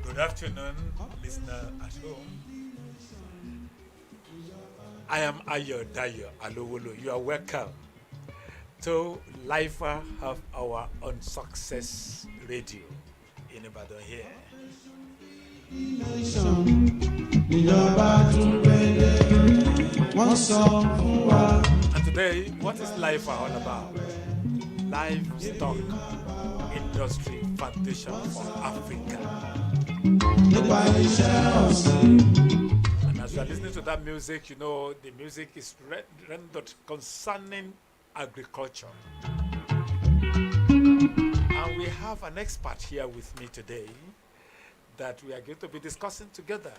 Good afternoon, listener at home. I am Adejoro Alowolo. You are welcome to Lifa Half Hour on Success Radio in Ibadan here. And today, what is Lifa all about? Livestock Industry Foundation for Africa. And as you are listening to that music, you know the music is rendered concerning agriculture. And we have an expert here with me today that we are going to be discussing together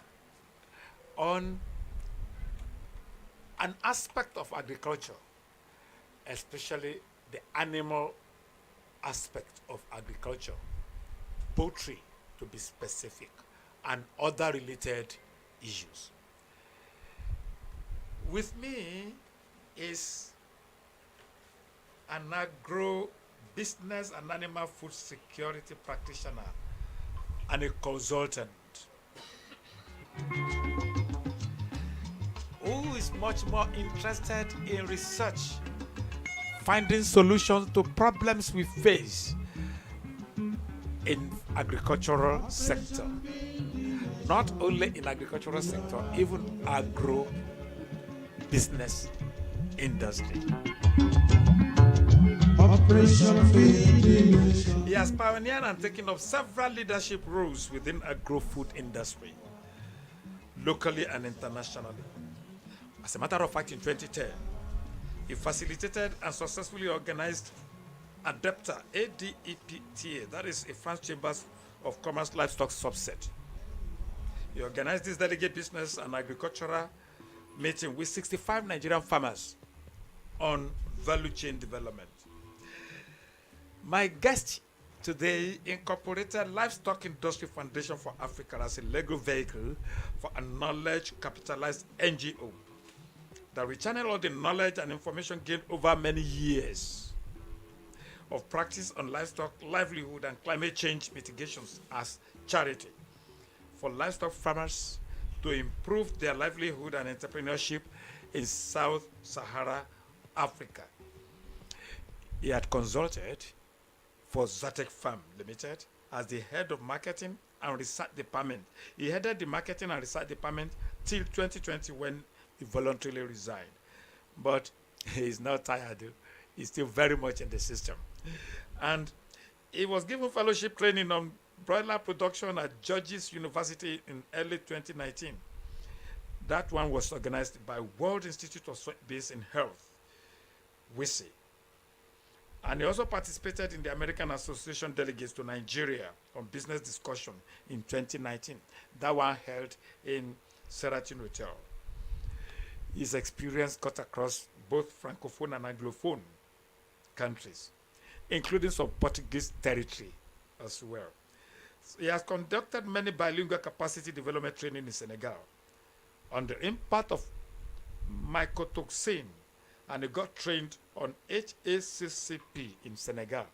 on an aspect of agriculture, especially the animal aspect of agriculture, poultry to be specific, and other related issues. With me is an agro business and animal food security practitioner and a consultant who is much more interested in research, finding solutions to problems we face in agricultural sector. Not only in agricultural sector, even agro business industry. He has pioneered and taken up several leadership roles within agro-food industry, locally and internationally. As a matter of fact, in 2010, he facilitated and successfully organized ADEPTA, ADEPTA, that is a France Chambers of Commerce livestock subset. He organized this delegate business and agricultural meeting with 65 Nigerian farmers on value chain development. My guest today incorporated Livestock Industry Foundation for Africa as a legal vehicle for a knowledge capitalized NGO that will channel all the knowledge and information gained over many years of practice on livestock, livelihood, and climate change mitigations as charity for livestock farmers to improve their livelihood and entrepreneurship in Sub-Saharan Africa. He had consulted for Zatec Farm Limited as the head of marketing and research department. He headed the marketing and research department till 2020 when he voluntarily resigned. But he is not tired. He's still very much in the system. And he was given fellowship training on broiler production at Georges University in early 2019. That one was organized by World Institute of Base in Health, WISI. And he also participated in the American Association Delegates to Nigeria on business discussion in 2019. That one held in Sheraton Hotel. His experience cut across both Francophone and Anglophone countries, including some Portuguese territory as well. So he has conducted many bilingual capacity development training in Senegal on the impact of mycotoxin, and he got trained on HACCP in Senegal.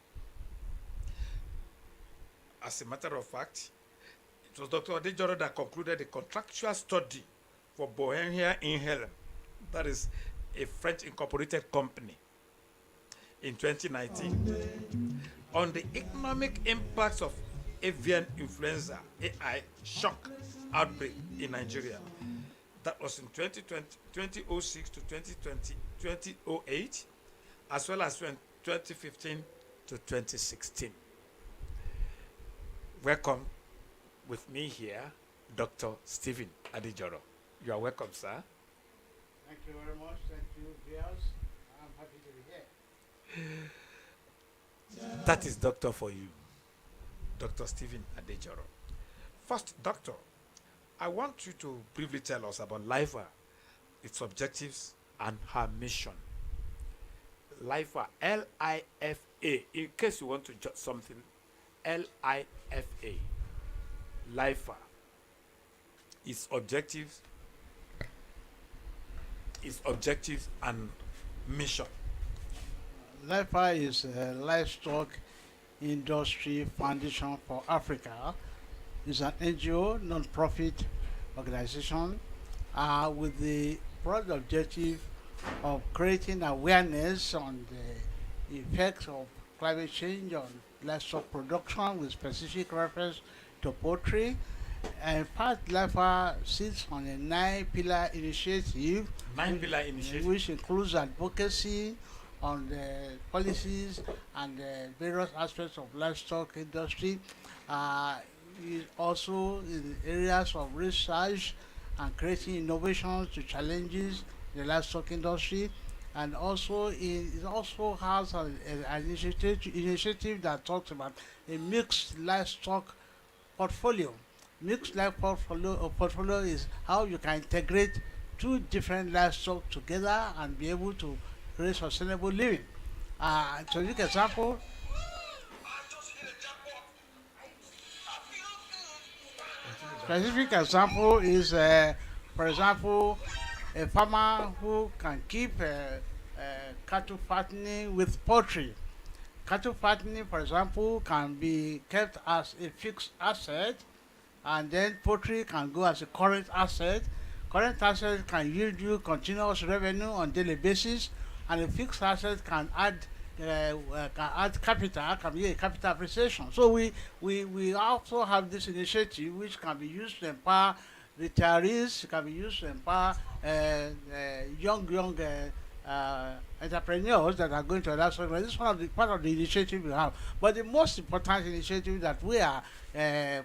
As a matter of fact, it was Dr. Adejoro that concluded a contractual study for Bohemia Inhaler, that is a French incorporated company, in 2019 on the economic impacts of avian influenza AI shock outbreak in Nigeria. That was in 2006 to 2008, as well as 2015 to 2016. Welcome with me here, Dr. Stephen Adejoro. You are welcome, sir. Thank you very much. Thank you, viewers. I'm happy to be here. That is doctor for you, Dr. Stephen Adejoro. First, doctor, I want you to briefly tell us about Lifa, its objectives, and her mission. Lifa, L-I-F-A. In case you want to jot something, L-I-F-A. Lifa. Its objectives and mission. Lifa is a livestock industry foundation for Africa. It's an NGO, non-profit organization with the broad objective of creating awareness on the effects of climate change on livestock production with specific reference to poultry. And in fact, Lifa sits on a 9-pillar initiative, which includes advocacy on the policies and the various aspects of livestock industry. Also in areas of research and creating innovations to challenges in the livestock industry, and also it also has an initiative that talks about a mixed livestock portfolio. Mixed livestock portfolio is how you can integrate two different livestock together and be able to create sustainable living. To give example, specific example is, for example, a farmer who can keep cattle fattening with poultry. Cattle fattening, for example, can be kept as a fixed asset, and then poultry can go as a current asset. Current asset can yield you continuous revenue on daily basis, and a fixed asset can add capital, can be a capital appreciation. So we also have this initiative which can be used to empower retirees, can be used to empower young entrepreneurs that are going to allow. This is part of the initiative we have. But the most important initiative that we are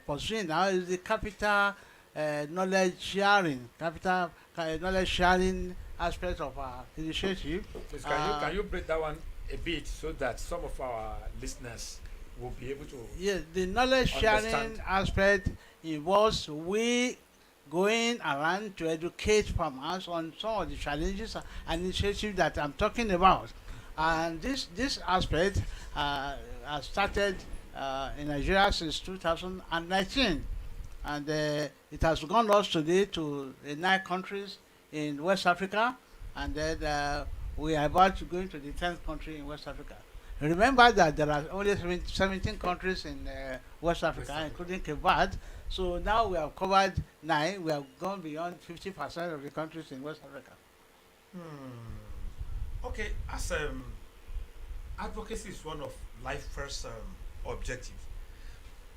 pursuing now is the capital knowledge sharing, knowledge sharing aspect of our initiative. Please, can you break that one a bit so that some of our listeners will be able to? Yes, the knowledge sharing aspect involves we going around to educate farmers on some of the challenges and initiatives that I'm talking about. And this aspect has started in Nigeria since 2019. And it has gone us today to 9 countries in West Africa, and then we are about to go into the 10th country in West Africa. Remember that there are only 17 countries in West Africa, including Cape Verde. So now we have covered 9. We have gone beyond 50% of the countries in West Africa. Okay, as advocacy is one of Lifa's objectives,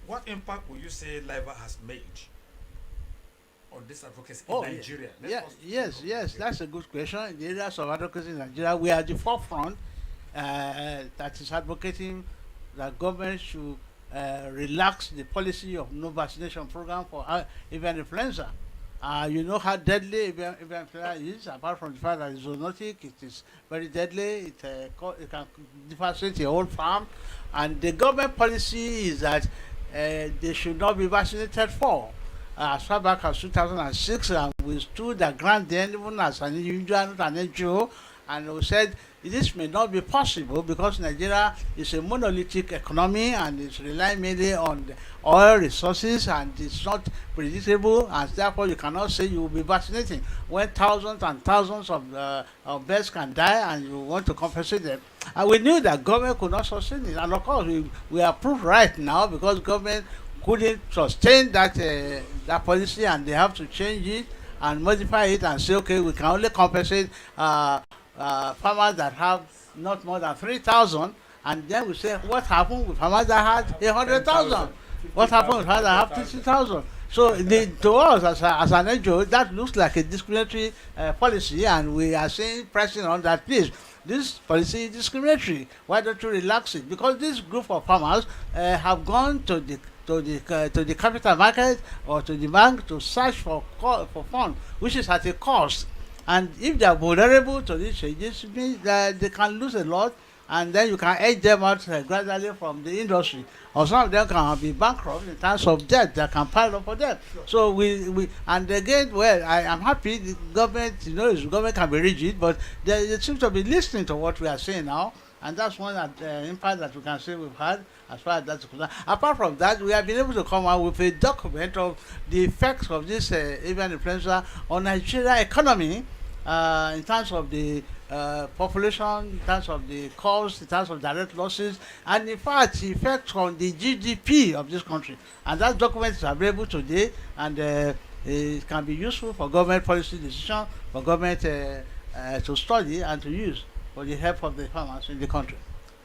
what impact would you say Lifa has made on this advocacy in Nigeria? Yes, that's a good question. In the areas of advocacy in Nigeria, we are at the forefront that is advocating that government should relax the policy of no vaccination program for avian influenza. You know how deadly avian influenza is, apart from the fact that it's zoonotic, it is very deadly, it can devastate a whole farm, and the government policy is that they should not be vaccinated for. As far back as 2006, we stood the ground then, even as an individual, not an NGO, and we said this may not be possible because Nigeria is a monolithic economy and it's relying mainly on the oil resources, and it's not predictable, and therefore you cannot say you will be vaccinating when thousands and thousands of birds can die and you want to compensate them. And we knew that government could not sustain it, and of course we are proved right now because government couldn't sustain that policy, and they have to change it and modify it and say, okay, we can only compensate farmers that have not more than 3,000, and then we say, what happened with farmers that had 100,000? What happened with farmers that have 50,000? So to us as an NGO, that looks like a discriminatory policy, and we are saying pressing on that, please, this policy is discriminatory. Why don't you relax it? Because this group of farmers have gone to the capital market or to the bank to search for funds, which is at a cost. And if they are vulnerable to these changes, it means that they can lose a lot, and then you can edge them out gradually from the industry. Or some of them can be bankrupt in terms of debt that can pile up for them. Sure. So we and again, well, I am happy the government, the government can be rigid, but they seem to be listening to what we are saying now, and that's one impact that we can say we've had as far as that's concerned. Apart from that, we have been able to come out with a document of the effects of this avian influenza on Nigeria economy, in terms of the population, in terms of the cost, in terms of direct losses, and in fact, the effects on the GDP of this country. And that document is available today, and it can be useful for government policy decision, for government to study and to use for the help of the farmers in the country.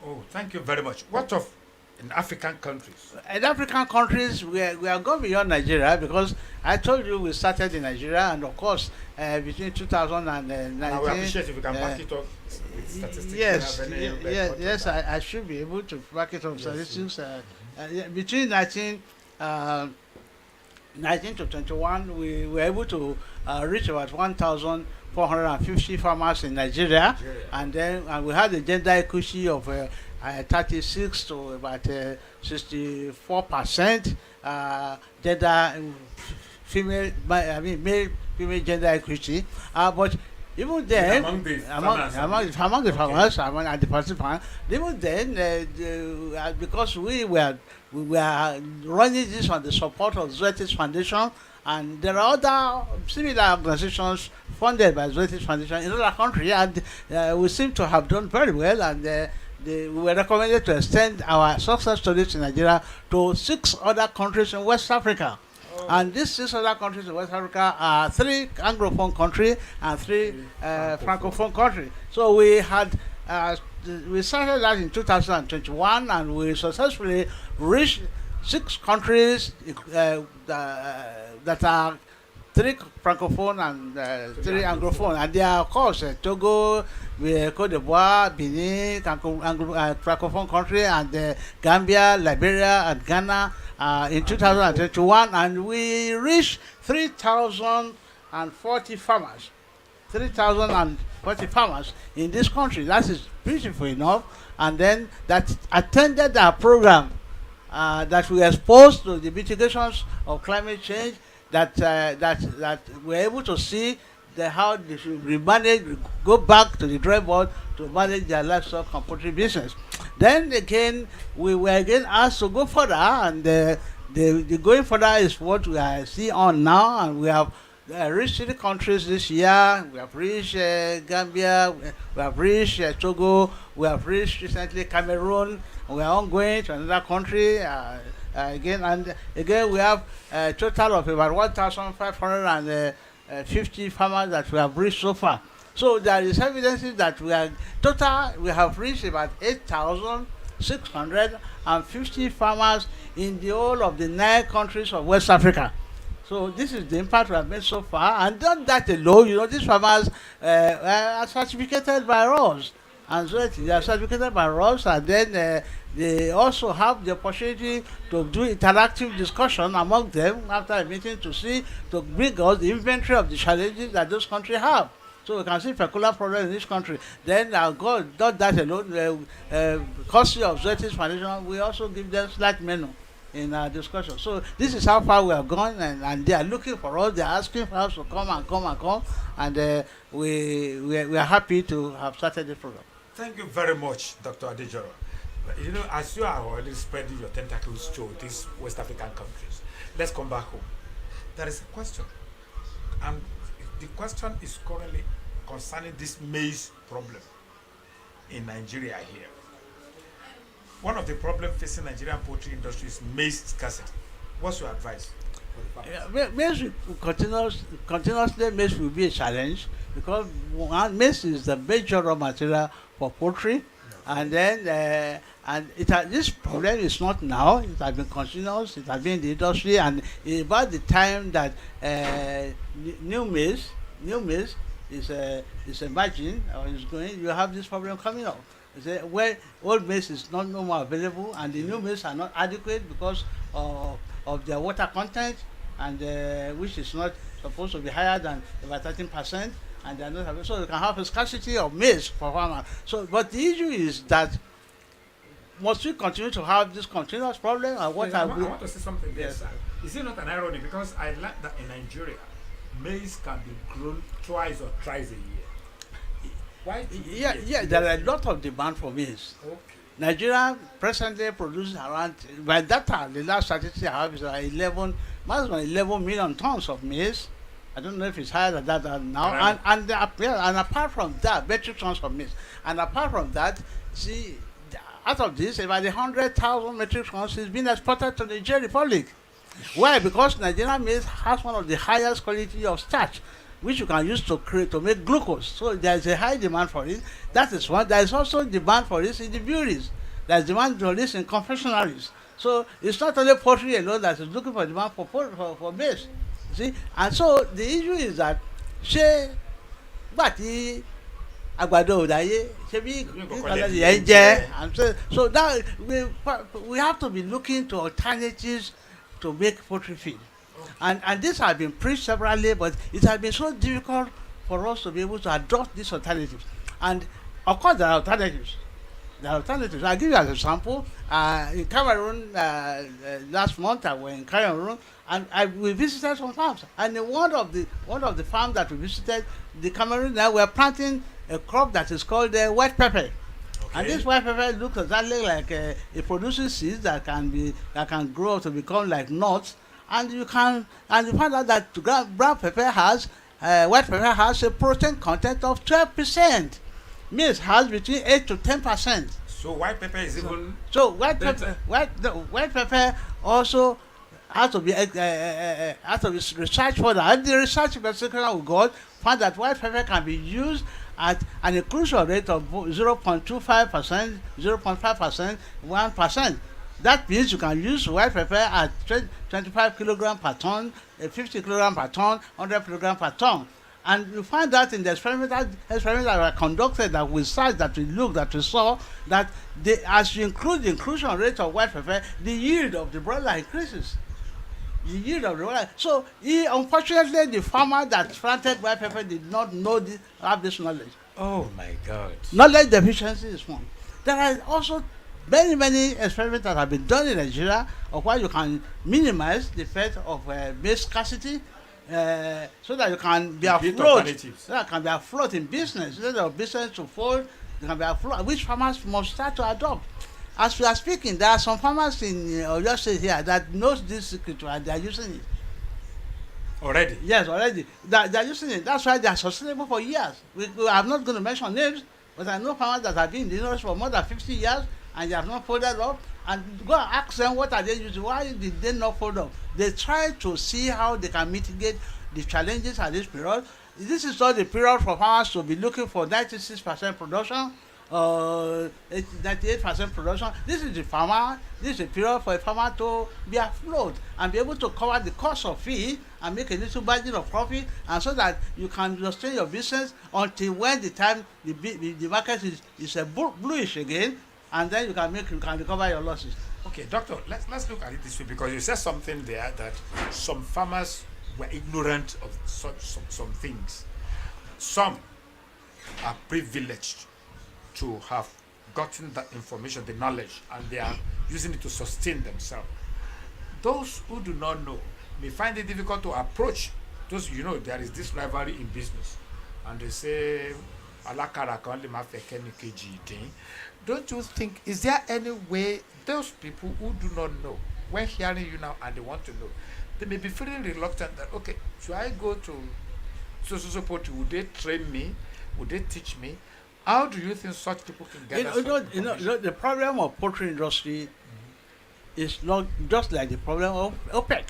Oh, thank you very much. What of in African countries? In African countries, we are going beyond Nigeria, because I told you we started in Nigeria, and of course, between 2019. I would appreciate if you can back it up with statistics. Yes, Do you have any yes, I should be able to back it up with statistics. Between 19 to 21, we were able to reach about 1,450 farmers in Nigeria, and then we had a gender equity of 36 to about 64% gender female, male female gender equity. But even then, among the farmers, and the participants, even then, because we were running this on the support of Zoetis Foundation, and there are other similar organizations funded by Zoetis Foundation in other countries, and we seem to have done very well, and we were recommended to extend our success stories in Nigeria to 6 other countries in West Africa. Oh. And these 6 other countries in West Africa are 3 Anglophone countries and 3 Francophone countries. So we started that in 2021, and we successfully reached 6 countries that are 3 Francophone and 3 Anglophone. And they are, of course, Togo, Cote d'Ivoire, Benin, Francophone country, and Gambia, Liberia, and Ghana in 2021. And we reached 3,040 farmers. 3,040 farmers in this country. That is beautiful enough. And then that attended our program, that we exposed to the mitigations of climate change, that we're able to see how they should go back to the drawing board to manage their livestock and poultry business. Then again, we were again asked to go further, and the going further is what we are seeing on now, and we have reached 3 countries this year. We have reached Gambia, we have reached Togo, we have reached recently Cameroon, and we are ongoing to another country again we have a total of about 1,550 farmers that we have reached so far. So there is evidence that we have reached about 8,650 farmers in the whole of the 9 countries of West Africa. So this is the impact we have made so far, and not that alone. These farmers are certificated by us, and so they are certificated by us, and then they also have the opportunity to do interactive discussion among them after a meeting to bring us the inventory of the challenges that those countries have. So we can see particular problems in this country. Then God, not that alone, courtesy of Zoetis Foundation, we also give them slight menu in our discussion. So this is how far we have gone, and they are looking for us. They are asking for us to come, and we are happy to have started the program. Thank you very much, Dr. Adejoro. As you are already spreading your tentacles to these West African countries, let's come back home. There is a question, and the question is currently concerning this maize problem in Nigeria here. One of the problems facing Nigerian poultry industry is maize scarcity. What's your advice for the farmers? Maize continuously maize will be a challenge, because maize is the major raw material for poultry, And then this problem is not now. It has been continuous. It has been in the industry, and about the time that new maize is emerging or is going, you have this problem coming up. Where old maize is not no more available, and the new maize are not adequate because of their water content, and which is not supposed to be higher than about 13%. And they are not available. So you can have a scarcity of maize for farmers. So, but the issue is that must we continue to have this continuous problem, or what I are we? want to say something there, Yes. sir. Is it not an irony? Because I learned that in Nigeria, maize can be grown twice or thrice a year. Why? Yeah, there are a lot of demand for maize. Okay. Nigeria presently produces around, by data, the last statistic I have is more than 11 million tons of maize. I don't know if it's higher than that now. Right. And apart from that, metric tons of maize. And apart from that, see, out of this, about 100,000 metric tons is being exported to the Nigeria Republic. Why? Because Nigerian maize has one of the highest quality of starch, which you can use to make glucose. So there is a high demand for it. That is one. There is also demand for this in the breweries. There is demand for this in confectionaries. So it's not only poultry alone that is looking for demand for maize. See, and so the issue is that ṣé gbà tí àgbàdo ò dáyé ṣé bí ìkọlẹ̀ yẹn jẹ́, and so now we have to be looking to alternatives to make poultry feed, and this has been preached severally, but it has been so difficult for us to be able to adopt these alternatives. And of course there are alternatives. I'll give you an example. In Cameroon, last month I was in Cameroon, and we visited some farms. And in one of the farms that we visited, the Cameroon, now we're planting a crop that is called white pepper. Okay. And this white pepper looks exactly like it produces seeds that can grow to become like nuts. And you find out that brown pepper white pepper has a protein content of 12%. Maize has between 8 to 10%. So white pepper is even. So white pepper also has to be researched further. And the research investigator we got found that white pepper can be used at an inclusion rate of 0.25%, 0.5%, 1%. That means you can use white pepper at 25 kilogram per ton, 50 kilogram per ton, 100 kilogram per ton. And you find that in the experiments that were conducted, that we searched, that we looked, that we saw, that as you include the inclusion rate of white pepper, the yield of the broiler increases. The yield of the broiler. So, unfortunately, the farmer that planted white pepper did not have this knowledge. Oh my God. Knowledge deficiency is one. There are also many experiments that have been done in Nigeria of how you can minimize the effect of maize scarcity. So that you can be afloat in business. Instead of business to fold, you can be afloat, which farmers must start to adopt. As we are speaking, there are some farmers in Oyo State here that knows this secret and they are using it. Already? Yes, already. They are using it. That's why they are sustainable for years. I'm not going to mention names, but I know farmers that have been in the industry for more than 50 years and they have not folded up. And go and ask them what are they using, why did they not fold up? They try to see how they can mitigate the challenges at this period. This is not the period for farmers to be looking for 96% production, 98% production. This is the period for a farmer to be afloat and be able to cover the cost of feed and make a little margin of profit, and so that you can sustain your business until when the time the market is bluish again. And then you can recover your losses. Okay, doctor, let's look at it this way, because you said something there that some farmers were ignorant of some things. Some are privileged to have gotten that information, the knowledge, and they are using it to sustain themselves. Those who do not know may find it difficult to approach those. There is this rivalry in business, and they say, don't you think, is there any way those people who do not know, when hearing you now and they want to know, they may be feeling reluctant that, okay, should I go to so poultry? Would they train me? Would they teach me? How do you think such people can get the problem of poultry industry is not just like the problem of OPEC.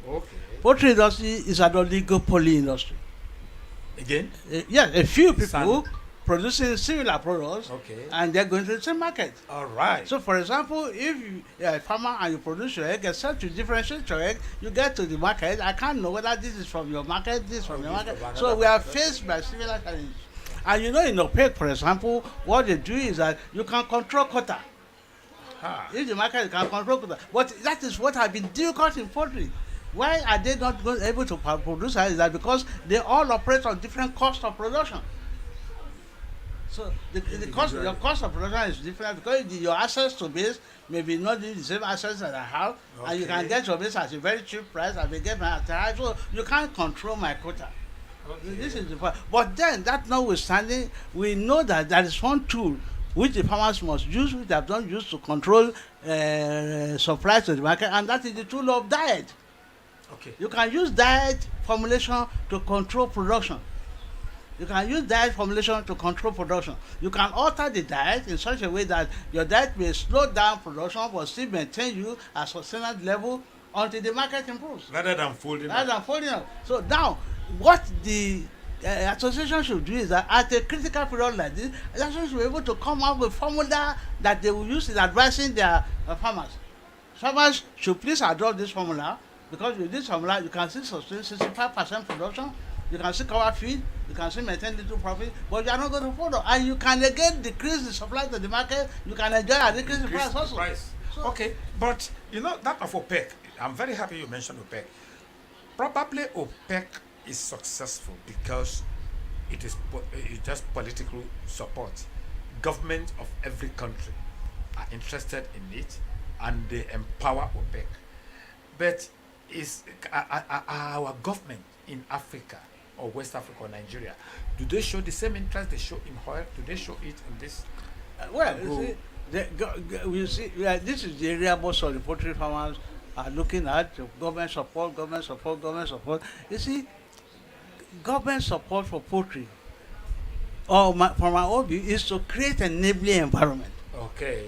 Okay. Poultry industry is an oligopoly industry. Again? Yes, a few people producing similar products, Okay. and they're going to the same market. All right. So, for example, if you are a farmer and you produce your egg, except to differentiate your egg, you get to the market. I can't know whether this is from your market, this is from your this market. from So, another we are market. faced by similar challenges. And you know, in OPEC, for example, what they do is that you can control quota. Ah. If the market can control quota. But that is what has been difficult in poultry. Why are they not able to produce? Is that because they all operate on different costs of production. So the cost, your cost of production is different because your access to base may be not the same access that I have, and you can Okay. get your base at a very cheap price, and we get my at a high. So you can't control my quota. Okay. This is the point. But then, that notwithstanding, we know that there is one tool which the farmers must use, which they have not used to control supply to the market, and that is the tool of diet. Okay. You can use diet formulation to control production. You can use diet formulation to control production. You can alter the diet in such a way that your diet may slow down production but still maintain you at sustainable level until the market improves. Rather than folding Rather up. than folding up. So now, what the association should do is that at a critical period like this, the association should be able to come up with formula that they will use in advising their farmers. Farmers should please adopt this formula, because with this formula you can still sustain 65% production, you can still cover feed, you can still maintain little profit, but you are not going to follow. And you can again decrease the supply to the market, you can enjoy and decrease the price also. So, Okay, but you know that of OPEC, I'm very happy you mentioned OPEC. Probably OPEC is successful because it's just political support. Government of every country are interested in it, and they empower OPEC. But is our government in Africa or West Africa or Nigeria, do they show the same interest they show in oil? Do they show it in this? well, you see, we see, this is the area most of the poultry farmers are looking at: government support, government support, government support. You see, government support for poultry, from my own view, is to create an enabling environment. Okay.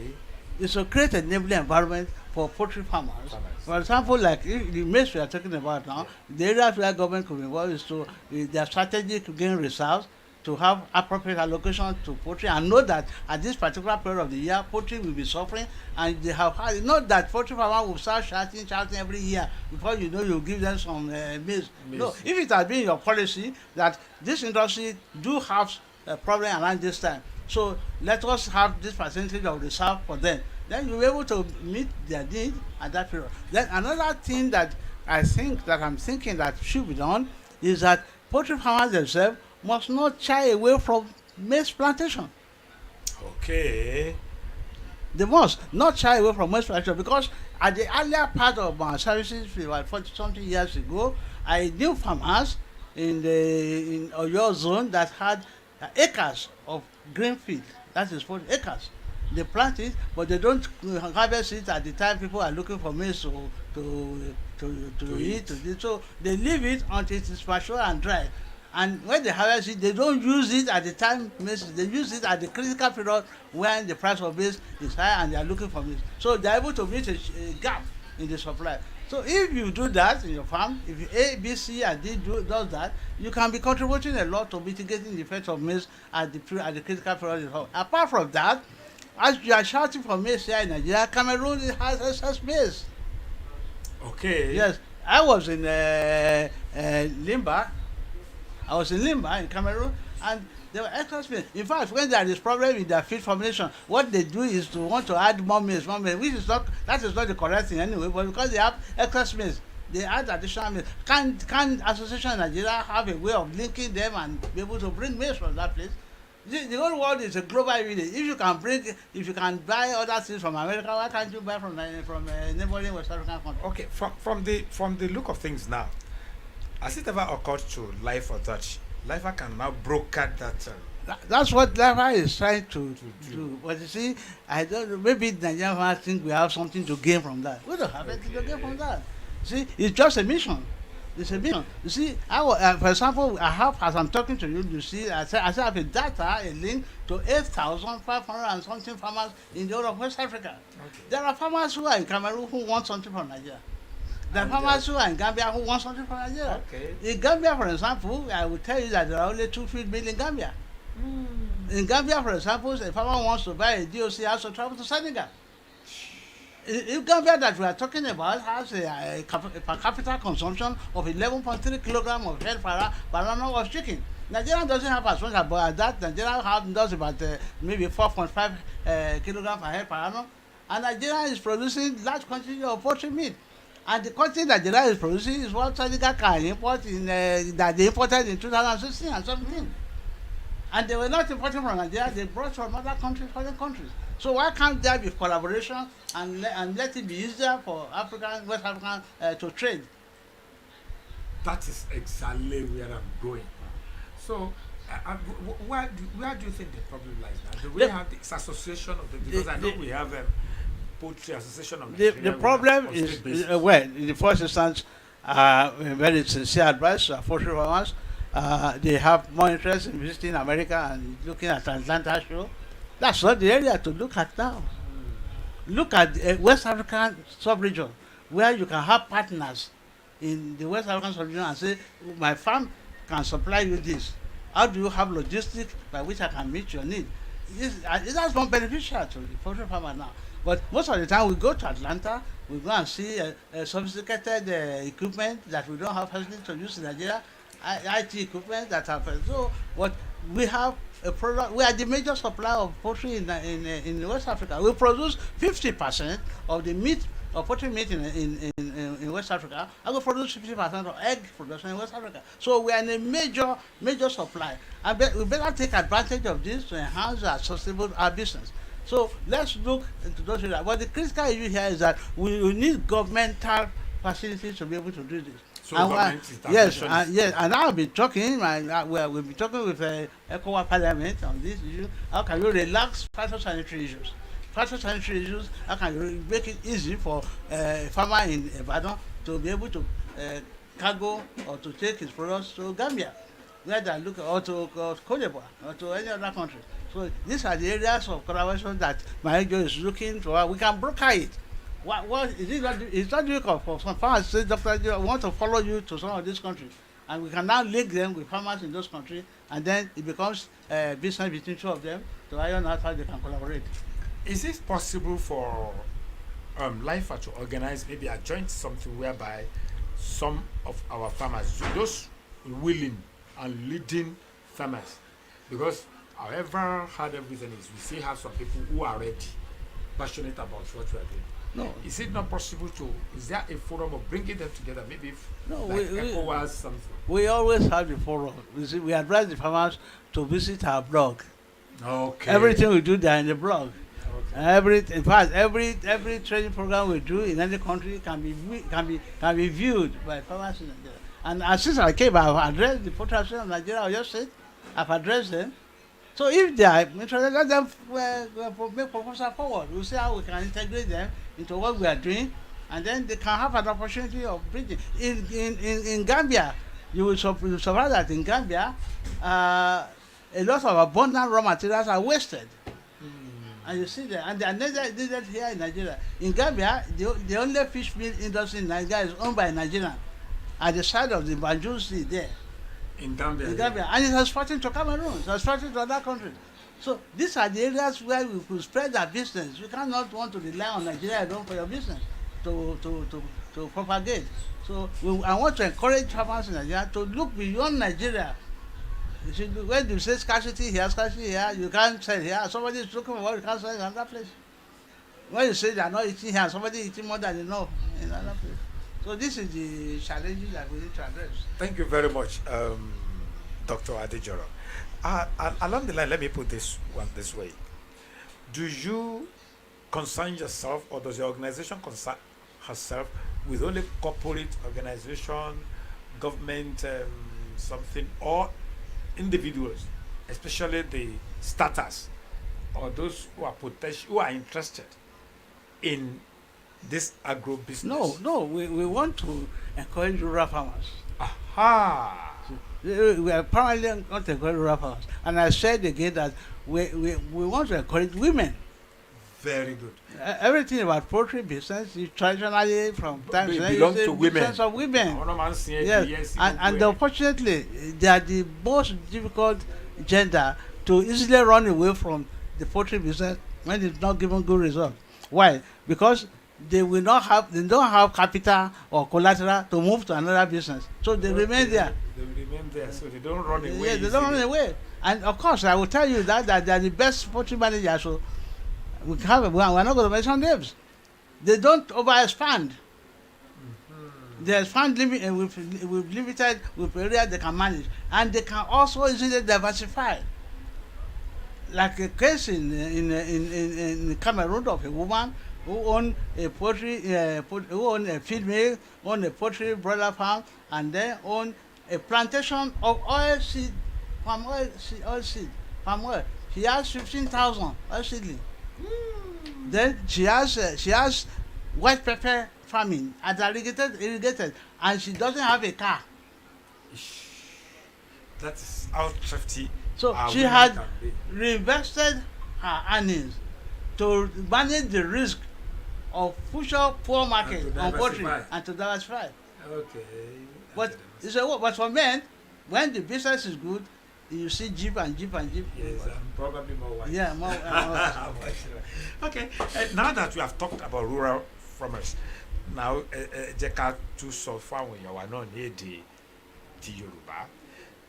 Is to create an enabling environment for poultry farmers. Farmers. For example, like the maize we are talking about now, the areas where government could be involved is to their strategy to gain reserves, to have appropriate allocation to poultry, and know that at this particular period of the year, poultry will be suffering, and they have had, not that poultry farmer will start shouting every year before you know you give them some maize. No, if it has been your policy that this industry do have a problem around this time, so let us have this percentage of reserve for them, then you'll be able to meet their need at that period. Then another thing that I'm thinking that should be done is that poultry farmers themselves must not shy away from maize plantation. Okay. They must not shy away from maize plantation, because at the earlier part of my services, about 40 something years ago, I knew farmers in Oyo zone that had acres of green field. That is 40 acres. They plant it, but they don't harvest it at the time people are looking for maize to eat. So they leave it until it is mature and dry. And when they harvest it, they don't use it at the time maize. They use it at the critical period when the price of maize is high and they are looking for maize. So they are able to meet a gap in the supply. So if you do that in your farm, if you A, B, C, and D does that, you can be contributing a lot to mitigating the effect of maize at the critical period. Apart from that, as you are shouting for maize here in Nigeria, Cameroon has excess maize. Okay. Yes, I was in Limba. I was in Limba in Cameroon, and they were excess maize. In fact, when there is problem in their feed formulation, what they do is to want to add more maize, which is not the correct thing anyway. But because they have excess maize, they add additional maize. Can Association in Nigeria have a way of linking them and be able to bring maize from that place? The whole world is a global village. If you can buy other things from America, why can't you buy from neighboring West African country? Okay. From the look of things now, has it ever occurred to Lifa that Lifa can now broker that? That's what Lifa is trying to do. But you see, I don't know, maybe Nigerian farmers think we have something to gain from that. We don't have anything to gain from that. See, it's just a mission. It's a mission. You see, for example, I have, as I'm talking to you, you see, I have a data, a link to 8,500 and something farmers in the whole of West Africa. Okay. There are farmers who are in Cameroon who want something from Nigeria. There are farmers who are in Gambia who want something from Nigeria. Okay. In Gambia, for example, I will tell you that there are only 2 feed mills in Gambia. In Gambia, for example, if a farmer wants to buy a DOC, he has to travel to Senegal. In Gambia that we are talking about has a per capita consumption of 11.3 kilogram of head per annum of chicken. Nigeria doesn't have as much as that. Nigeria does about maybe 4.5 kilogram per head per annum. And Nigeria is producing large quantity of poultry meat. And the quantity Nigeria is producing is what Senegal can import that they imported in 2016 and 17. And they were not importing from Nigeria, they brought from other countries, foreign countries. So why can't there be collaboration and let it be easier for African, West African to trade? That is exactly where I'm going. So, where do you think the problem lies now? Do we have this association of the, because I know we have poultry association of the problem is, well, in the first instance, very sincere advice to poultry farmers. They have more interest in visiting America and looking at Atlanta show. That's not the area to look at now. Look at the West African sub-region, where you can have partners in the West African sub-region and say, my farm can supply you this. How do you have logistics by which I can meet your need? That's not beneficial to the poultry farmer now. But most of the time we go to Atlanta, we go and see sophisticated equipment that we don't have facility to use in Nigeria, IT equipment that have. So what we have a product, we are the major supplier of poultry in West Africa. We produce 50% of the meat of poultry meat in West Africa, and we produce 50% of egg production in West Africa. So we are in a major supply. And we better take advantage of this to enhance our business. So let's look into those areas. But the critical issue here is that we need governmental facilities to be able to do this. So and yes, and I'll be talking. We'll be talking with ECOWAS Parliament on this issue. How can you relax phytosanitary issues? Phytosanitary issues. How can you make it easy for a farmer in Ibadan to be able to cargo or to take his products to Gambia, where they look, or to Cote d'Ivoire or to any other country. So these are the areas of collaboration that my NGO is looking for. We can broker it. What is it? It's not difficult for some farmers to say, Dr. Adejoro, we want to follow you to some of these countries, and we can now link them with farmers in those countries, and then it becomes a business between two of them to iron out how they can collaborate. Is it possible for Lifa to organize maybe a joint something whereby some of our farmers, those willing and leading farmers, because however hard everything is, we still have some people who are ready, passionate about what we are doing. No. Is it not possible to, is there a forum of bringing them together, maybe if No, like ECOWAS something? we always have the forum. We advise the farmers to visit our blog. Okay. Everything we do there in the blog. Okay. In fact, every training program we do in any country can be viewed by farmers in Nigeria. And since I came, I've addressed the poultry association of Nigeria. I just said I've addressed them. So if they are interested, let them make proposal forward. We'll see how we can integrate them into what we are doing, and then they can have an opportunity of bridging. In Gambia, you will surprise that in Gambia, a lot of abundant raw materials are wasted. And you see that, and they are needed here in Nigeria. In Gambia, the only fish meal industry in Nigeria is owned by Nigerians at the side of the Banjul Sea there. In Gambia. And it's exporting to Cameroon, it's exporting to other countries. So these are the areas where we could spread our business. You cannot want to rely on Nigeria alone for your business to propagate. So I want to encourage farmers in Nigeria to look beyond Nigeria. You see, when you say scarcity here, you can't sell here. Somebody is looking for what you can't sell in another place. When you say they are not eating here, somebody is eating more than enough in another place. So this is the challenges that we need to address. Thank you very much, Dr. Adejoro. Along the line, let me put this one this way. Do you concern yourself, or does your organization concern herself with only corporate organization, government, something, or individuals, especially the starters, or those who are who are interested in this agro business? No, we want to encourage rural farmers. Aha! We are primarily going to encourage rural farmers. And I said again that we want to encourage women. Very good. Everything about poultry business is traditionally from time to time belongs to women. Business of women. Yes, and unfortunately, they are the most difficult gender to easily run away from the poultry business when it's not giving good results. Why? Because they don't have capital or collateral to move to another business, so they remain there. They remain there, so they don't run away. Yeah, they don't run away. And of course, I will tell you that they are the best poultry managers. So we're not going to mention names. They don't overexpand. They expand with limited with area they can manage, and they can also easily diversify. Like a case in Cameroon of a woman who owned a poultry, who owned a feed mill, owned a poultry broiler farm, and then owned a plantation of palm oil. She has 15,000 oil seedling. Then she has white pepper farming and irrigated, and she doesn't have a car. That is how thrifty. So she had reinvested her earnings to manage the risk of future poor market on poultry and to diversify. Okay. But but for men, when the business is good, you see jeep and jeep. Yes, and probably more white. Yeah, more. Okay. Now that we have talked about rural farmers, now jẹ́ ká tún sọ fún àwọn èèyàn wa náà ní èdè ti Yorùbá.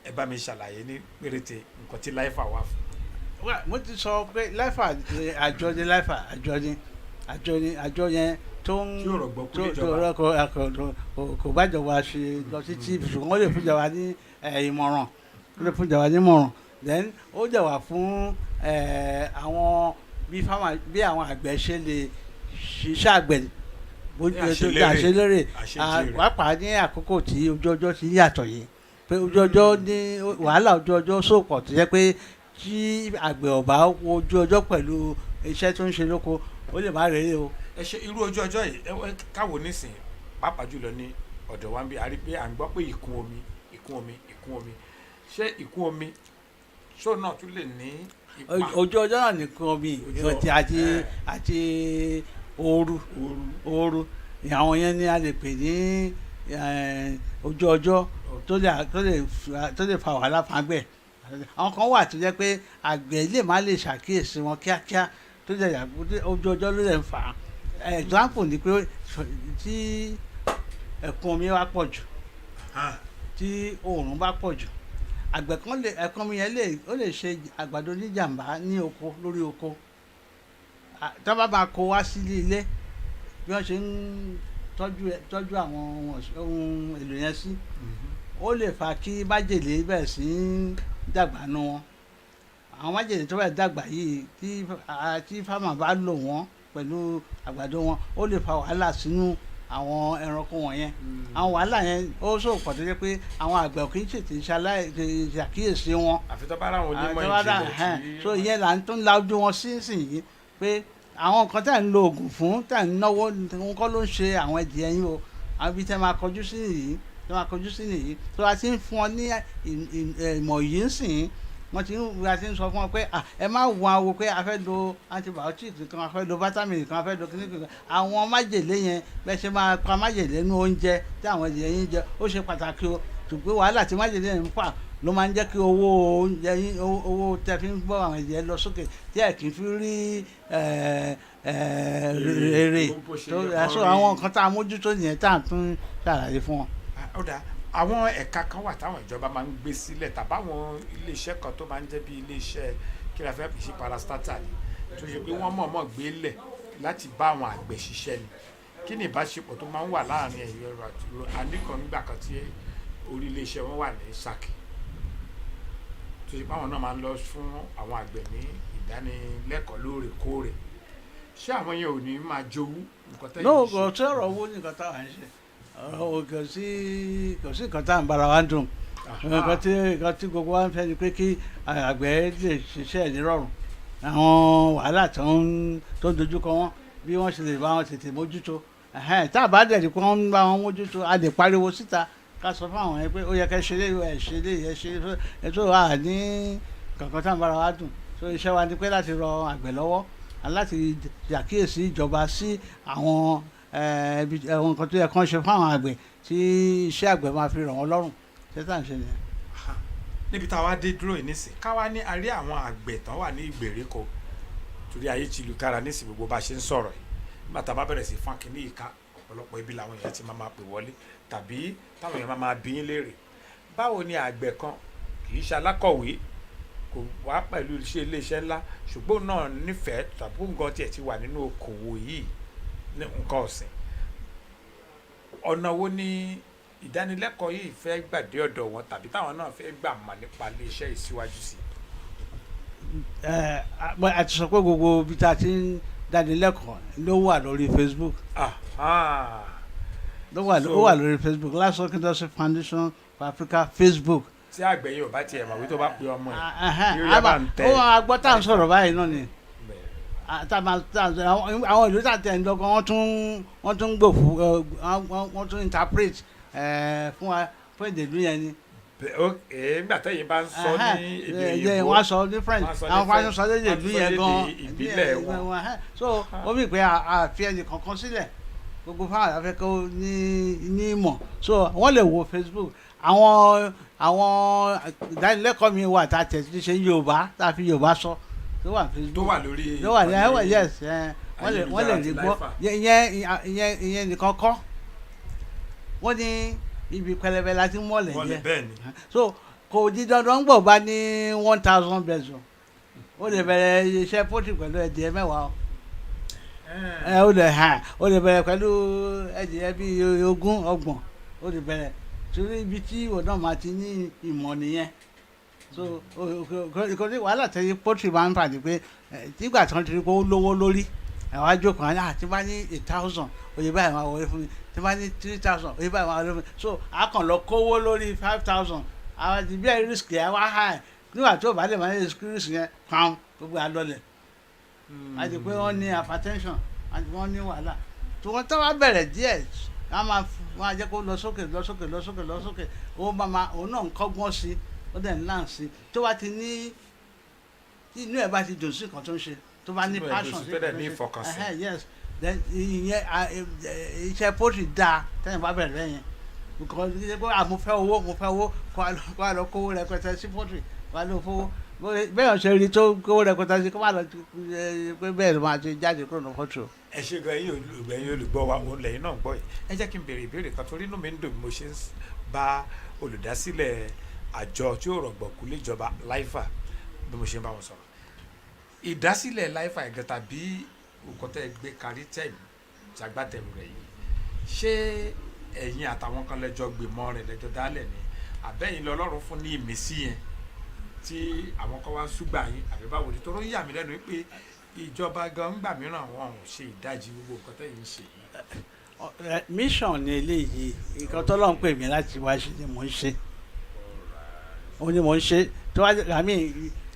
Ẹ bá mi ṣàlàyé ní péréte nǹkan tí Lifa wà fún. Mo ti sọ pé Lifa àjọ ni Lifa àjọ yẹn tó ń kò bá jọba ṣe lọ títí ṣùgbọ́n ó lè fún ìjọba ní ìmọ̀ràn then ó jẹ́ wà fún àwọn bí àwọn àgbẹ̀ ṣe lè ṣiṣẹ́ àgbẹ̀ àṣelérè pàápàá ní àkókò tí ojú ọjọ́ ti yàtọ̀ yìí pé ojú ọjọ́ ní wàhálà ojú ọjọ́ sòpọ̀ tó jẹ́ pé tí àgbẹ̀ ọ̀bá wo ojú ọjọ́ pẹ̀lú iṣẹ́ tó ń ṣe lóko ó lè má rèé o. Ẹ ṣe irú ojú ọjọ́ yìí káwo nísìn pàápàá jùlọ ní ọ̀dọ̀ wa ń bí a rí pé à ń gbọ́ pé ìkún omi ṣé ìkún omi ṣó náà tún lè ní ipa. Ojú ọjọ́ náà nìkan omi àti ooru àwọn yẹn ni a lè pè ní ojú ọjọ́ tó lè fa wàhálà fún àgbẹ̀. Àwọn kan wà tó jẹ́ pé àgbẹ̀ lè má lè ṣàkíyèsí wọn kíákíá tó jẹ́ ojú ọjọ́ ló lè ń fà á. Example ni pé tí ẹ̀kún omi bá pọ̀ jù tí oòrùn bá pọ̀ jù àgbẹ̀ kan ẹ̀kún omi yẹn lè ṣe àgbàdo níjàmbá ní oko lórí oko. Tí wọ́n bá máa kó wá sí ilé bí wọ́n ṣe ń tọ́jú àwọn ohun èlò yẹn sí ó lè fa kí májèlé bẹ̀rẹ̀ sí í dàgbà nù wọn. Àwọn májèlé tó bẹ̀rẹ̀ dàgbà yìí tí fámà bá lò wọ́n pẹ̀lú àgbàdo wọn ó lè fa wàhálà sínú àwọn ẹranko wọ̀nyẹn. Àwọn wàhálà yẹn ó sòpọ̀ tó jẹ́ pé àwọn àgbẹ̀ kì í ṣètì ṣàkíyèsí wọn. Àfi tó bá ráwọn onímọ̀ ìjìnlẹ̀ tí. So ìyẹn là ń tún la ojú wọn sínsìnyí pé àwọn nǹkan tẹ̀ ń lo oògùn fún tẹ̀ ń náwó nǹkan ló ń ṣe àwọn ẹ̀dìyẹ yín o àwọn ibi tẹ̀ máa kọjú sí nìyí tó a ti ń fún ọ ní ìmọ̀ yìí ń sìn wọ́n ti ń sọ fún ọ pé ẹ má wọ àwọn pé a fẹ́ lo antibiotics kan a fẹ́ lo vitamin kan a fẹ́ lo kíníkì kan àwọn májèlé yẹn bẹ́ẹ̀ ṣe máa pa májèlé nínú oúnjẹ tí àwọn ẹ̀dìyẹ yín jẹ ó ṣe pàtàkì o ṣùgbọ́n wàhálà tí májèlé yẹn ń fà ló máa ń jẹ́ kí owó oúnjẹ yín owó tẹ́ fi ń gbọ́ àwọn ẹ̀dìyẹ lọ sókè tí ẹ̀ kì í fi rí èrè tó àwọn nǹkan tá a mójútó nìyẹn tá à ń tún ṣàlàyé fún wọn. Ó dáa àwọn ẹ̀ka kan wà táwọn ìjọba máa ń gbé sílẹ̀ tàbáwọn iléeṣẹ́ kan tó máa ń jẹ́ bí iléeṣẹ́ kí la fẹ́ fi ṣe parastatal tó ṣe pé wọ́n mọ̀ọ́mọ̀ gbé lẹ̀ láti bá àwọn àgbẹ̀ ṣiṣẹ́ ni kí ni ìbáṣepọ̀ tó máa ń wà láàrin ẹ̀yọ́ àti àníkan nígbà kan tí orí iléeṣẹ́ wọn wà ní Ṣakí tó ṣe pé àwọn náà máa ń lọ fún àwọn àgbẹ̀ ní ìdánilẹ́kọ̀ọ́ lóòrèkóòrè ṣé àwọn yẹn ò ní máa jowú nǹkan tẹ́yìn ṣe. náà kò tí ọ̀rọ̀ owó nìkan táwa ń ṣe kò sí nǹkan tá à ń bára wa dùn nǹkan tí gbogbo wa ń fẹ́ ni pé kí àgbẹ̀ lè ṣiṣẹ́ nírọ̀rùn àwọn wàhálà tó ń dojúkọ wọn bí wọ́n ṣe lè bá wọn tètè mójútó tá a bá dẹ̀ ní kí wọ́n bá wọn mójútó a lè pariwo síta ká sọ fún àwọn yẹn pé ó yẹ kẹ́ ṣe lé ẹ̀ ṣe ètò wà ní kankan tá à ń bára wa dùn so iṣẹ́ wa ni pé láti rọ àgbẹ̀ lọ́wọ́ láti ṣàkíyèsí ìjọba sí àwọn nǹkan tó yẹ kán ṣe fún àwọn àgbẹ̀ tí iṣẹ́ àgbẹ̀ máa fi rọ̀ wọ́n lọ́rùn ṣé tá à ń ṣe nìyẹn. níbi táwa dé dúró yìí nísìn káwa ní arí àwọn àgbẹ̀ tán wà ní ìgbèríko torí ayé ti lu kára nísìn gbogbo bá ṣe ń sọ̀rọ̀ yìí nígbà tá a bá bẹ̀rẹ̀ sí fún akínní ìka ọ̀pọ̀lọpọ̀ ibi làwọn èèyàn ti máa pè wọlé tàbí táwọn èèyàn máa bí yín léèrè báwo ni àgbẹ̀ kan kì í ṣe alákọ̀wé kò wá pẹ̀lú iléeṣẹ́ ńlá ṣùgbọ́n náà nífẹ̀ẹ́ tàbí nǹkan tiẹ̀ ti wà nínú okòwò yìí ní nǹkan ọ̀sìn ọ̀nà wo ni ìdánilẹ́kọ̀ọ́ yìí fẹ́ gbàdé ọ̀dọ̀ wọn tàbí táwọn náà fẹ́ gbà mà nípa iléeṣẹ́ ìsíwájú sí. a ti sọ pé gbogbo ibi tá a ti ń dánilẹ́kọ̀ọ́ ló wà lórí Facebook. ló wà lórí Facebook Livestock Industry Foundation for Africa Facebook. tí àgbẹ̀ yìí ò bá tiẹ̀ mọ̀ wí tó bá pe ọmọ ẹ̀ yóò yá bá ń tẹ̀. ó agbọ́ tá à ń sọ̀rọ̀ báyìí náà ni àwọn ìlú tàtẹ̀ ń dọ́gbọ́n wọ́n tún gbò fún wọ́n tún interpret fún wa fún èdè ìlú yẹn ni. nígbà tẹ́yìn bá ń sọ ní èdè òyìnbó wọ́n sọ different àwọn kan sọ lédè ìlú yẹn gan ìbílẹ̀ wọn. so ó mì pé àfi ẹnì kankan sílẹ̀ gbogbo fáwọn àfẹ́ kó ní ìmọ̀ so wọ́n lè wo Facebook àwọn ìdánilẹ́kọ̀ọ́ mi wà tá a tẹ̀ sí ṣe Yorùbá tá a fi Yorùbá sọ tó wà Facebook tó wà lórí tó wà ní yes wọ́n lè rí gbọ́ ìyẹn nìkan kọ́ wọ́n ní ibi pẹlẹbẹ la ti mọ̀lẹ̀ yẹ so kò di dandan gbọ̀ bá ní 1000 bẹ̀sùn ó lè bẹ̀rẹ̀ iṣẹ́ pọ́tì pẹ̀lú ẹ̀dìyẹ mẹ́wàá ó lè bẹ̀rẹ̀ pẹ̀lú ẹ̀dìyẹ bíi 20 30 ó lè bẹ̀rẹ̀ torí ibi tí ìwọ náà máa ti ní ìmọ̀ nìyẹn so ìkọ́ni wàhálà tẹ́lẹ̀ pọ́tì máa ń pàdé pé nígbà tí wọ́n ti rí pé ó lówó lórí àwọn àjòkò àná tí bá ní 1000 òye báyìí máa wọlé fún mi tí bá ní 3000 òye báyìí máa wọlé fún mi so a kàn lọ kówó lórí 5000 àwọn ti bí ẹ risk yẹn wá high nígbà tó bá lè máa ní risk yẹn pam gbogbo àlọlẹ̀ àti pé wọ́n ní hypertension àti wọ́n ní wàhálà tí wọ́n tọ́ wá bẹ̀rẹ̀ díẹ̀ wọ́n máa jẹ́ kó lọ sókè òun náà ń kọ́gbọ́n sí ó dẹ̀ ń láǹ sí tó bá ti ní inú ẹ̀ bá ti dùn sí nǹkan tó ń ṣe tó bá ní passion sí nǹkan tó ń ṣe yes then ìyẹn iṣẹ́ poultry dáa tẹ́yìn bá bẹ̀rẹ̀ yẹn because mo fẹ́ owó kó a lọ kówó rẹpẹtẹ sí poultry kó a lọ fowó bẹ́ẹ̀ ṣe rí tó kówó rẹpẹtẹ sí kó má lọ pé bẹ́ẹ̀ ló máa ti jáde kúrò ní poultry. ẹ ṣe gan ẹ̀yin olùgbọ́ wa òun lẹ́yìn náà gbọ́ yìí ẹ jẹ́ kí n béèrè ìbéèrè kan torí inú mi ń dùn bí mo ṣe ń bá olùdásílẹ̀ àjọ tí ó rọ̀gbọ̀kú léjọba Lifa bí mo ṣe ń bá wọn sọ̀rọ̀ ìdásílẹ̀ Lifa ẹ̀gẹ́ tàbí nǹkan tẹ́ gbé kárí tẹ̀mí tí agbátẹrù rẹ̀ yìí ṣé ẹ̀yin àtàwọn kan lẹ́jọ́ gbìmọ̀ rẹ̀ lẹ́jọ́ dálẹ̀ ni àbẹ́yìn lọ́lọ́run fún ní ìmísí yẹn tí àwọn kan wá ṣùgbà yín àbí báwo ni tóró yà mí lẹ́nu pé ìjọba gan gbà mìíràn wọn ò ṣe ìdajì gbogbo nǹkan tẹ́yìn ń ṣe yìí. mission ni eléyìí nǹkan tó lọ́n pè mí láti wá ṣe ni mò ń ṣe òun ni mò ń ṣe tó wá àmì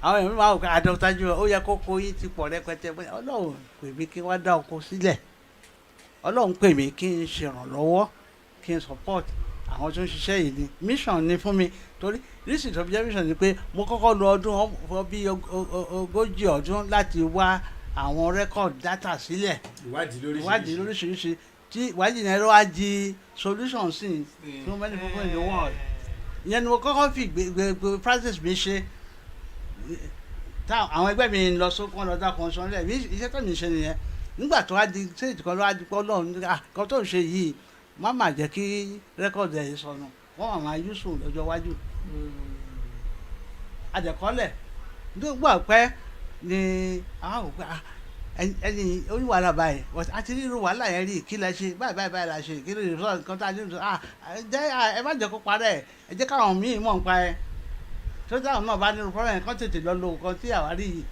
àwọn èèyàn máa wò pé àdọ́tajú ó yẹ kó kó yín ti pọ̀ rẹpẹtẹ Ọlọ́run pè mí kí wọ́n dá oko sílẹ̀ Ọlọ́run pè mí kí n ṣèrànlọ́wọ́ kí n support àwọn tó ń ṣiṣẹ́ yìí ni mission ni fún mi torí reason tó fi jẹ́ mission ni pé mo kọ́kọ́ lo ọdún bíi 40 ọdún láti wá àwọn record data sílẹ̀ ìwádìí lóríṣiríṣi tí ìwádìí yẹn ló wá di solution sí so many people in the world ìyẹn ni mo kọ́kọ́ fi gbé practice mi ṣe àwọn ẹgbẹ́ mi ń lọ sókun lọ́dọ̀ kan sọ nílẹ̀ iṣẹ́ tó mi ṣe nìyẹn nígbà tó wá di stage kan ló wá di pé Ọlọ́run kan tó ń ṣe yìí má má jẹ́ kí rẹ́kọ̀dì ẹ̀ sọnù wọ́n máa yúsùn lọ́jọ́ iwájú àjẹkọ́lẹ̀ nígbà pẹ́ ni àwọn òpè ẹni oníwàhálà báyìí àti rírú wàhálà yẹn rí kí la ṣe báyìí la ṣe kí ló lè sọ nǹkan tá a nílò ẹ má jẹ́ kó parẹ́ ẹ jẹ́ káwọn míì mọ̀ nípa ẹ tó dáhùn náà bá nínú fọ́nrán yẹn kán tètè lọ lo nǹkan tí àwa rí yìí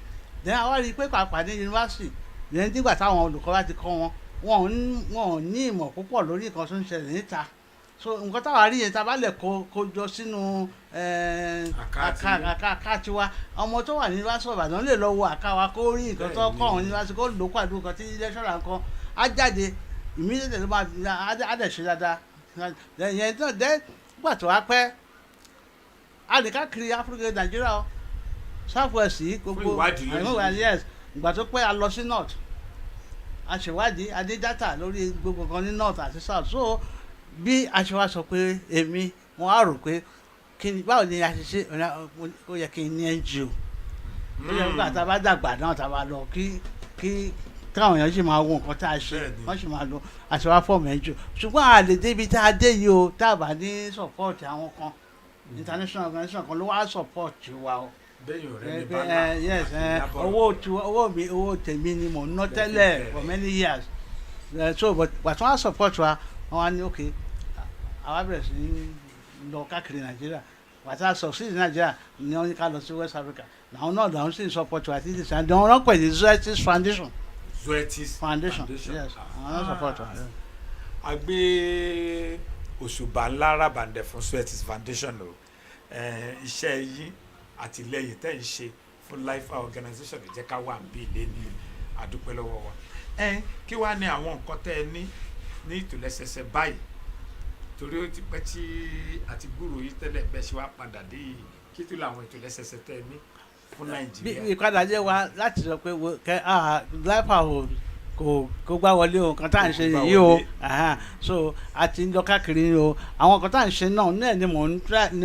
then àwa rí i pé pàápàá ní yunifásitì yẹn nígbà táwọn olùkọ́ bá ti kọ́ wọn ò ní ìmọ̀ púpọ̀ lórí nǹkan tó ń ṣẹlẹ̀ níta so nǹkan táwa rí yẹn tá a bá lè kó jọ sínú àká tiwa ọmọ tó wà ní yunifásitì Ìbàdàn lè lọ wo àká wa kó rí nǹkan tó kọ́ ọ̀hún yunifásitì kó lò pàdé nǹkan tí lẹ́ṣọ̀rà nǹkan á jáde immediately ló máa á dẹ̀ ṣe dáadáa yẹn náà dẹ́ gbà tó wá pẹ́ àdìkákiri Áfíríkà Nàìjíríà ọ South West yìí gbogbo yes ìgbà tó pẹ́ a lọ sí North a ṣèwádìí a dé data lórí gbogbo kan ní North àti South so bí a ṣe wá sọ pé èmi wọn á rò pé kí ni báwo ni a ṣe ṣe ó yẹ kí n ní NGO ó yẹ nígbà tá a bá dàgbà náà tá a bá lọ kí káwọn èèyàn sì máa wo nǹkan tá a ṣe wọ́n sì máa lo àṣewá fọ́ọ̀mù NGO ṣùgbọ́n a lè débi tá a dé yìí o tá a bá ní support àwọn kan international organisation kan ló wá support wa o. Yes, owó tèmi ni mò ń ná tẹ́lẹ̀ for many years so but wàtí wọ́n á support wa wọ́n á ní okay àwa bẹ̀rẹ̀ sí ní lọ káàkiri Nàìjíríà wàtí a succeed Nàìjíríà ni wọ́n ní ká lọ sí West Africa làwọn náà làwọn sì ń support wa títí sàn dán wọn pè ní Zoetis Foundation. Yes àwọn náà support wa. a gbé òṣùbà ńlá ràbàǹdẹ̀ fún Zoetis Foundation o iṣẹ́ yìí àtìlẹ́yìn tẹ́ ń ṣe fún Lifa organization jẹ́ ká wà bí ilé ní àdúpẹ́ lọ́wọ́ wa kí wàá ní àwọn nǹkan tẹ́ ẹ ní ìtòlẹ́sẹsẹ báyìí torí ó ti pẹ́ tí àti gbúrò yìí tẹ́lẹ̀ bẹ́ẹ̀ ṣe wá padà dé yìí kí tó làwọn ìtòlẹ́sẹsẹ tẹ́ ẹ ní fún Nàìjíríà. bí ìpadà jẹ́ wa láti sọ pé Lifa kò gbá wọlé o nǹkan tá à ń ṣe yìí o so a ti ń lọ káàkiri o àwọn nǹkan tá à ń ṣe náà ni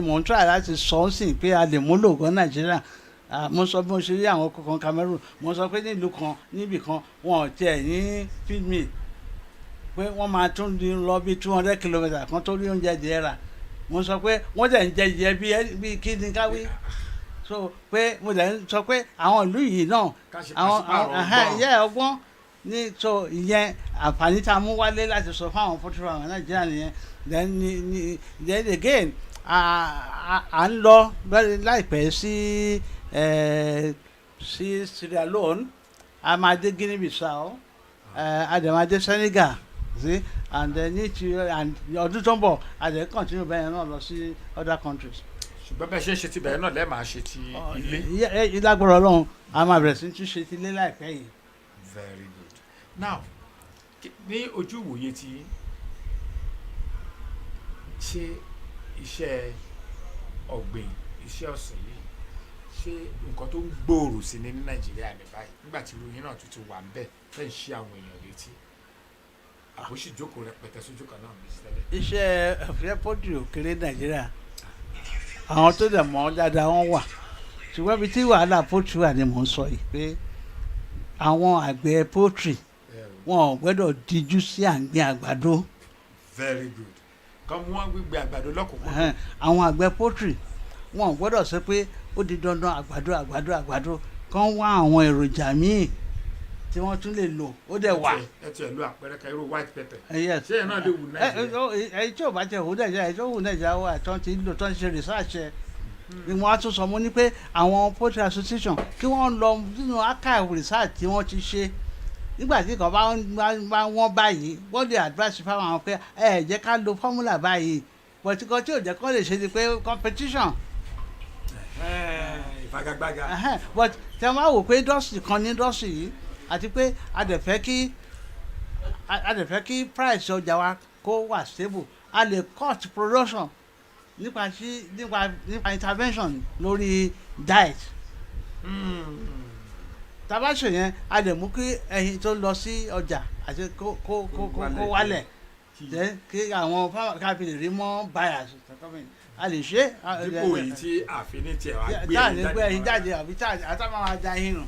mò ń try láti sọ ọ́ sìn pé a lè múlò gan Nàìjíríà mo sọ bí mo ṣe rí àwọn kan Cameroon mo sọ pé nílùú kan níbì kan wọn ò tiẹ̀ ní feed me pé wọ́n máa tún di lọ bí 200 kilometres kan tó rí oúnjẹ díẹ̀ rà mo sọ pé wọ́n dẹ̀ ń jẹ ìyẹ́ bí kí ni káwí so pé mo dẹ̀ ń sọ pé àwọn ìlú yìí náà àwọn ọgbọ́n ní so ìyẹn àǹfààní tá a mú wálé láti sọ fáwọn pọtùrọ àwọn Nàìjíríà nìyẹn then again à ń lọ láìpẹ́ sí Sierra Leone a máa dé Guinea Bissau a dẹ̀ máa dé Senegal and ní ti ọdún tó ń bọ̀ a dẹ̀ continue bẹ́ẹ̀ náà lọ sí other countries. ṣùgbọ́n bẹ́ẹ̀ ṣe ń ṣe ti bẹ̀rẹ̀ náà lẹ́ẹ̀ máa ṣe ti ilé. ìlágbára Ọlọ́run a máa bẹ̀rẹ̀ sí tún ṣe ti ilé láìpẹ́ yìí. Very good. Now ní ojú ìwòye tí ṣe iṣẹ́ ọ̀gbìn iṣẹ́ ọ̀sìn yìí ṣé nǹkan tó ń gbòòrò sí ní Nàìjíríà ní báyìí nígbà tí ìròyìn náà tuntun wà ń bẹ̀ fẹ́ ń ṣe àwọn èèyàn létí àbóṣì jókòó rẹpẹtẹ sójú kan náà bí sílẹ̀. iṣẹ́ ọ̀fẹ́ pọ́jù òkèrè Nàìjíríà àwọn tó dẹ̀ mọ́ dáadáa wọ́n wà ṣùgbọ́n ibi tí wàhálà pọ́jù wà ni mò ń sọ yìí pé àwọn àgbẹ̀ poultry wọn ò gbọ́dọ̀ díjú sí àgbẹ̀ àgbàdo. Very good. Kọ́ mú wọn gbígbé àgbàdo lọ́kùnkùn. àwọn àgbẹ̀ poultry wọn ò gbọ́dọ̀ sọ pé ó di dandan àgbàdo kán wá àwọn èròjà míì tí wọ́n tún lè lò ó dẹ̀ wà. ẹ tiẹ̀ lo àpẹẹrẹ kan irú white pepper. Yes. ṣé ẹ náà lè wù Nàìjíríà. èyí tí ò bá tẹ̀ wù Nàìjíríà èyí tó wù Nàìjíríà wà tó ti lò tó ń ṣe research ẹ̀ ni wọ́n á tún sọ mọ́ ní pé àwọn poultry association kí wọ́n lọ nínú archive research tí wọ́n ti ṣe nígbà tí kan bá wọ́n báyìí wọ́n lè advice fáwọn àwọn pé jẹ́ ká lo formula báyìí but kan tí ò jẹ́ kó lè ṣe ni pé competition. ìfagagbága. but tí wọ́n bá wò pé industry kan ní industry yìí àti pé a dẹ̀ fẹ́ kí price ọjà wa kó wà stable a lè cut production nípa intervention lórí diet. Tabaṣe yẹn a lè mú kí ẹyin tó lọ sí ọjà àti kó wálẹ̀ kí àwọn káfí lè rí mọ́ buyers a lè ṣe. dípò èyí tí àfin tiẹ̀ wá gbé ẹyin jáde àbí àtàwọn máa da ẹyin nù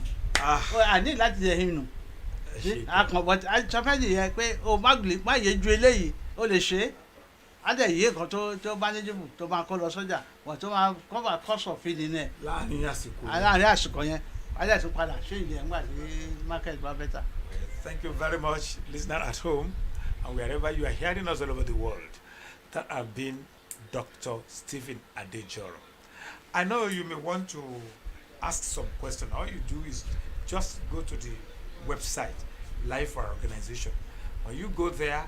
a ní láti da ẹyin nù akànbọ̀ sọfẹ́lì yẹn pé o má yẹ ju eléyìí o lè ṣe é á dẹ̀ yí nǹkan tó manageable tó máa kó lọ sọ́jà wọ́n tó máa cover cost of feeding ẹ̀ láàrin àsìkò yẹn á dẹ̀ tún padà ṣé ìyẹn nígbà tí market bá better. Thank you very much, listener at home and wherever you are hearing us all over the world. That have been Dr. Stephen Adejoro. I know you may want to ask some question. All you do is just go to the website, Lifa Organization. When you go there,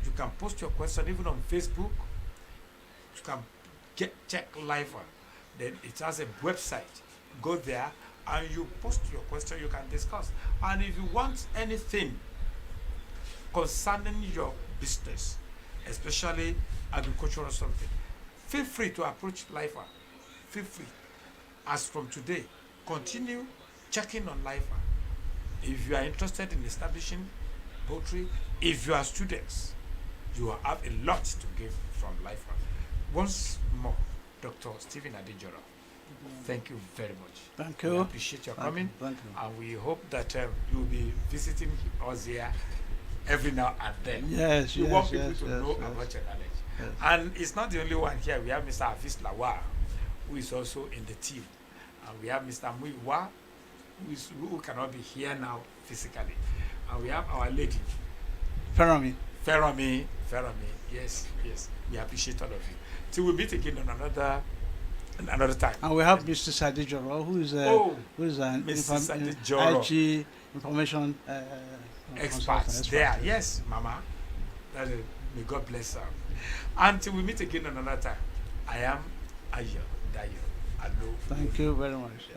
you can post your question even on Facebook. You can check Lifa. Then it has a website. Go there and you post your question. You can discuss. And if you want anything concerning your business, especially agriculture or something, feel free to approach Lifa. Feel free. As from today, continue checking on Lifa. If you are interested in establishing poultry, if you are students, you have a lot to give from Lifa. Once more, Dr. Stephen Adejoro. Thank you very much. Thank We you. appreciate your coming. Thank you. And we hope that you will be visiting us here every now and then. Yes, We yes, want people yes, to yes, know yes. about your knowledge. Yes. And it's not the only one here. We have Mr. Hafiz Lawal, who is also in the team. And we have Mr. Muiwa, who cannot be here now physically. And we have our lady, Fermi. Feromi. Yes, yes. We appreciate all of you. Till we meet again on another time. And we have Mr. Adejoro, who is an Mrs. Adejoro. IT information Experts consultant, there. expert. Yes, Mama. May God bless her. Until we meet again another time, I am Ayo Dayo. Hello. Thank you very much.